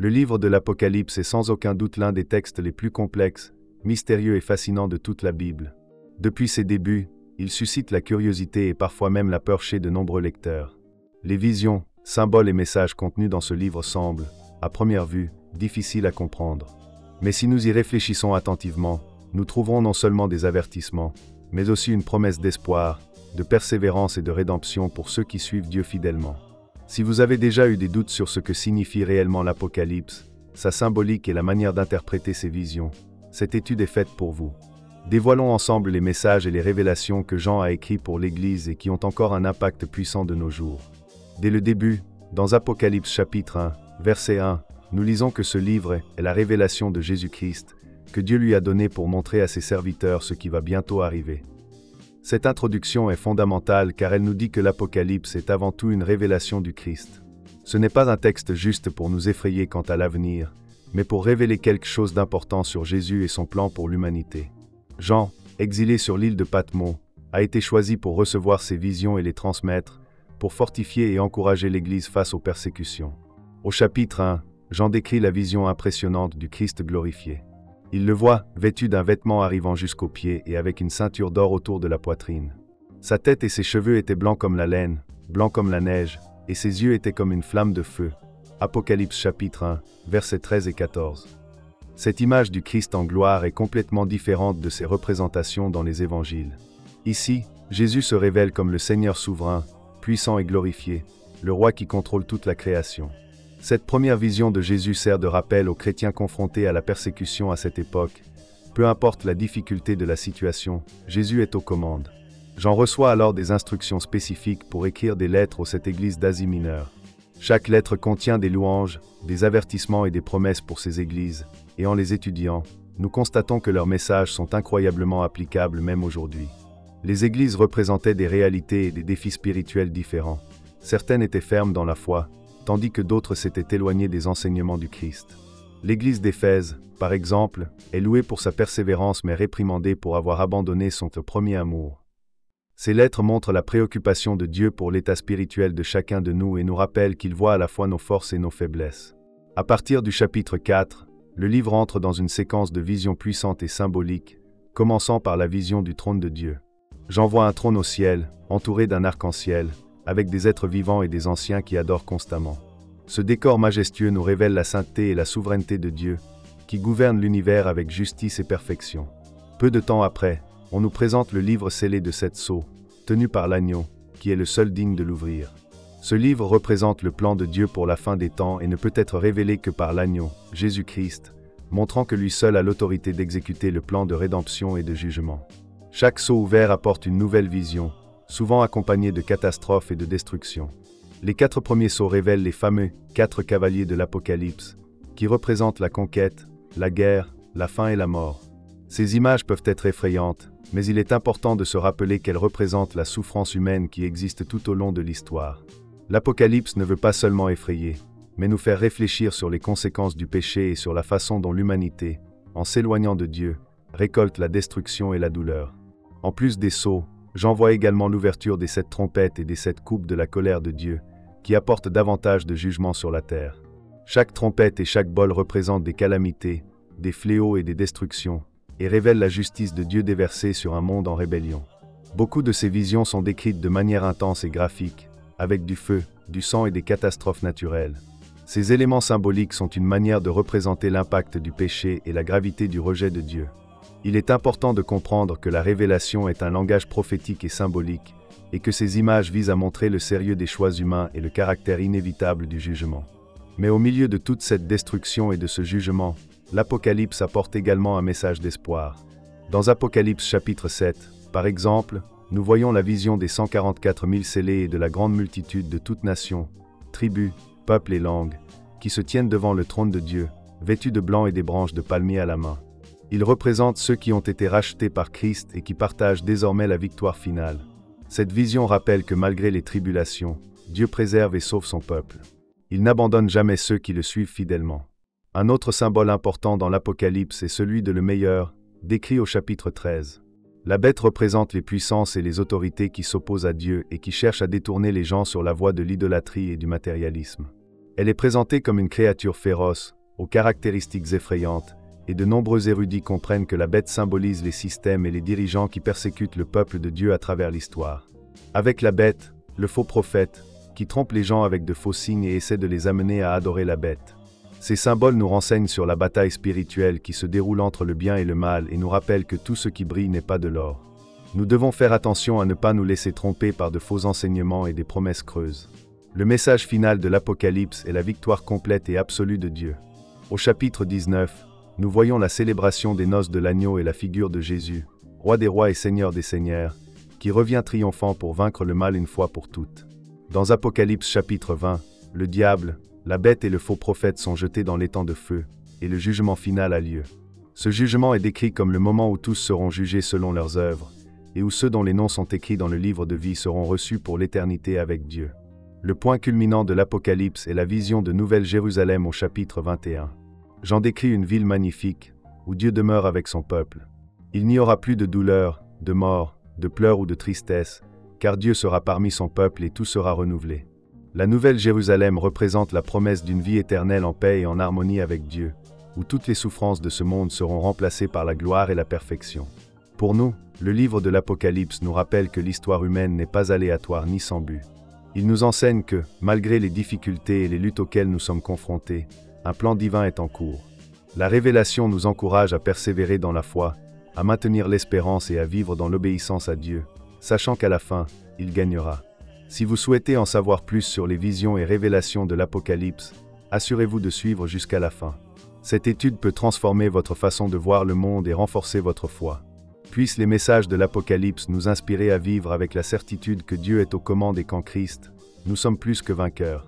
Le livre de l'Apocalypse est sans aucun doute l'un des textes les plus complexes, mystérieux et fascinants de toute la Bible. Depuis ses débuts, il suscite la curiosité et parfois même la peur chez de nombreux lecteurs. Les visions, symboles et messages contenus dans ce livre semblent, à première vue, difficiles à comprendre. Mais si nous y réfléchissons attentivement, nous trouverons non seulement des avertissements, mais aussi une promesse d'espoir, de persévérance et de rédemption pour ceux qui suivent Dieu fidèlement. Si vous avez déjà eu des doutes sur ce que signifie réellement l'Apocalypse, sa symbolique et la manière d'interpréter ses visions, cette étude est faite pour vous. Dévoilons ensemble les messages et les révélations que Jean a écrits pour l'Église et qui ont encore un impact puissant de nos jours. Dès le début, dans Apocalypse chapitre 1, verset 1, nous lisons que ce livre est la révélation de Jésus-Christ, que Dieu lui a donné pour montrer à ses serviteurs ce qui va bientôt arriver. Cette introduction est fondamentale car elle nous dit que l'Apocalypse est avant tout une révélation du Christ. Ce n'est pas un texte juste pour nous effrayer quant à l'avenir, mais pour révéler quelque chose d'important sur Jésus et son plan pour l'humanité. Jean, exilé sur l'île de Patmos, a été choisi pour recevoir ces visions et les transmettre, pour fortifier et encourager l'Église face aux persécutions. Au chapitre 1, Jean décrit la vision impressionnante du Christ glorifié. Il le voit, vêtu d'un vêtement arrivant jusqu'aux pieds et avec une ceinture d'or autour de la poitrine. Sa tête et ses cheveux étaient blancs comme la laine, blancs comme la neige, et ses yeux étaient comme une flamme de feu. Apocalypse chapitre 1, versets 13 et 14. Cette image du Christ en gloire est complètement différente de ses représentations dans les évangiles. Ici, Jésus se révèle comme le Seigneur souverain, puissant et glorifié, le roi qui contrôle toute la création. Cette première vision de Jésus sert de rappel aux chrétiens confrontés à la persécution à cette époque. Peu importe la difficulté de la situation, Jésus est aux commandes. Jean reçoit alors des instructions spécifiques pour écrire des lettres à cette église d'Asie mineure. Chaque lettre contient des louanges, des avertissements et des promesses pour ces églises, et en les étudiant, nous constatons que leurs messages sont incroyablement applicables même aujourd'hui. Les églises représentaient des réalités et des défis spirituels différents. Certaines étaient fermes dans la foi, tandis que d'autres s'étaient éloignées des enseignements du Christ. L'Église d'Éphèse, par exemple, est louée pour sa persévérance mais réprimandée pour avoir abandonné son premier amour. Ces lettres montrent la préoccupation de Dieu pour l'état spirituel de chacun de nous et nous rappellent qu'il voit à la fois nos forces et nos faiblesses. À partir du chapitre 4, le livre entre dans une séquence de visions puissantes et symboliques, commençant par la vision du trône de Dieu. J'en vois un trône au ciel, entouré d'un arc-en-ciel, avec des êtres vivants et des anciens qui adorent constamment. Ce décor majestueux nous révèle la sainteté et la souveraineté de Dieu, qui gouverne l'univers avec justice et perfection. Peu de temps après, on nous présente le livre scellé de 7 sceaux, tenu par l'agneau, qui est le seul digne de l'ouvrir. Ce livre représente le plan de Dieu pour la fin des temps et ne peut être révélé que par l'agneau, Jésus-Christ, montrant que lui seul a l'autorité d'exécuter le plan de rédemption et de jugement. Chaque sceau ouvert apporte une nouvelle vision, souvent accompagnée de catastrophes et de destruction. Les 4 premiers sceaux révèlent les fameux 4 cavaliers de l'Apocalypse, qui représentent la conquête, la guerre, la faim et la mort. Ces images peuvent être effrayantes, mais il est important de se rappeler qu'elles représentent la souffrance humaine qui existe tout au long de l'histoire. L'Apocalypse ne veut pas seulement effrayer, mais nous faire réfléchir sur les conséquences du péché et sur la façon dont l'humanité, en s'éloignant de Dieu, récolte la destruction et la douleur. En plus des sceaux, Jean voit également l'ouverture des 7 trompettes et des 7 coupes de la colère de Dieu, qui apportent davantage de jugement sur la terre. Chaque trompette et chaque bol représentent des calamités, des fléaux et des destructions, et révèlent la justice de Dieu déversée sur un monde en rébellion. Beaucoup de ces visions sont décrites de manière intense et graphique, avec du feu, du sang et des catastrophes naturelles. Ces éléments symboliques sont une manière de représenter l'impact du péché et la gravité du rejet de Dieu. Il est important de comprendre que la révélation est un langage prophétique et symbolique, et que ces images visent à montrer le sérieux des choix humains et le caractère inévitable du jugement. Mais au milieu de toute cette destruction et de ce jugement, l'Apocalypse apporte également un message d'espoir. Dans Apocalypse chapitre 7, par exemple, nous voyons la vision des 144 000 scellés et de la grande multitude de toutes nations, tribus, peuples et langues, qui se tiennent devant le trône de Dieu, vêtus de blanc et des branches de palmier à la main. Ils représentent ceux qui ont été rachetés par Christ et qui partagent désormais la victoire finale. Cette vision rappelle que malgré les tribulations, Dieu préserve et sauve son peuple. Il n'abandonne jamais ceux qui le suivent fidèlement. Un autre symbole important dans l'Apocalypse est celui de le meilleur, décrit au chapitre 13. La bête représente les puissances et les autorités qui s'opposent à Dieu et qui cherchent à détourner les gens sur la voie de l'idolâtrie et du matérialisme. Elle est présentée comme une créature féroce, aux caractéristiques effrayantes, et de nombreux érudits comprennent que la bête symbolise les systèmes et les dirigeants qui persécutent le peuple de Dieu à travers l'histoire. Avec la bête, le faux prophète, qui trompe les gens avec de faux signes et essaie de les amener à adorer la bête. Ces symboles nous renseignent sur la bataille spirituelle qui se déroule entre le bien et le mal et nous rappellent que tout ce qui brille n'est pas de l'or. Nous devons faire attention à ne pas nous laisser tromper par de faux enseignements et des promesses creuses. Le message final de l'Apocalypse est la victoire complète et absolue de Dieu. Au chapitre 19, nous voyons la célébration des noces de l'agneau et la figure de Jésus, roi des rois et seigneur des seigneurs, qui revient triomphant pour vaincre le mal une fois pour toutes. Dans Apocalypse chapitre 20, le diable, la bête et le faux prophète sont jetés dans l'étang de feu, et le jugement final a lieu. Ce jugement est décrit comme le moment où tous seront jugés selon leurs œuvres, et où ceux dont les noms sont écrits dans le livre de vie seront reçus pour l'éternité avec Dieu. Le point culminant de l'Apocalypse est la vision de Nouvelle Jérusalem au chapitre 21. J'en décris une ville magnifique, où Dieu demeure avec son peuple. Il n'y aura plus de douleur, de mort, de pleurs ou de tristesse, car Dieu sera parmi son peuple et tout sera renouvelé. La Nouvelle Jérusalem représente la promesse d'une vie éternelle en paix et en harmonie avec Dieu, où toutes les souffrances de ce monde seront remplacées par la gloire et la perfection. Pour nous, le livre de l'Apocalypse nous rappelle que l'histoire humaine n'est pas aléatoire ni sans but. Il nous enseigne que, malgré les difficultés et les luttes auxquelles nous sommes confrontés, un plan divin est en cours. La révélation nous encourage à persévérer dans la foi, à maintenir l'espérance et à vivre dans l'obéissance à Dieu, sachant qu'à la fin, il gagnera. Si vous souhaitez en savoir plus sur les visions et révélations de l'Apocalypse, assurez-vous de suivre jusqu'à la fin. Cette étude peut transformer votre façon de voir le monde et renforcer votre foi. Puissent les messages de l'Apocalypse nous inspirer à vivre avec la certitude que Dieu est aux commandes et qu'en Christ, nous sommes plus que vainqueurs.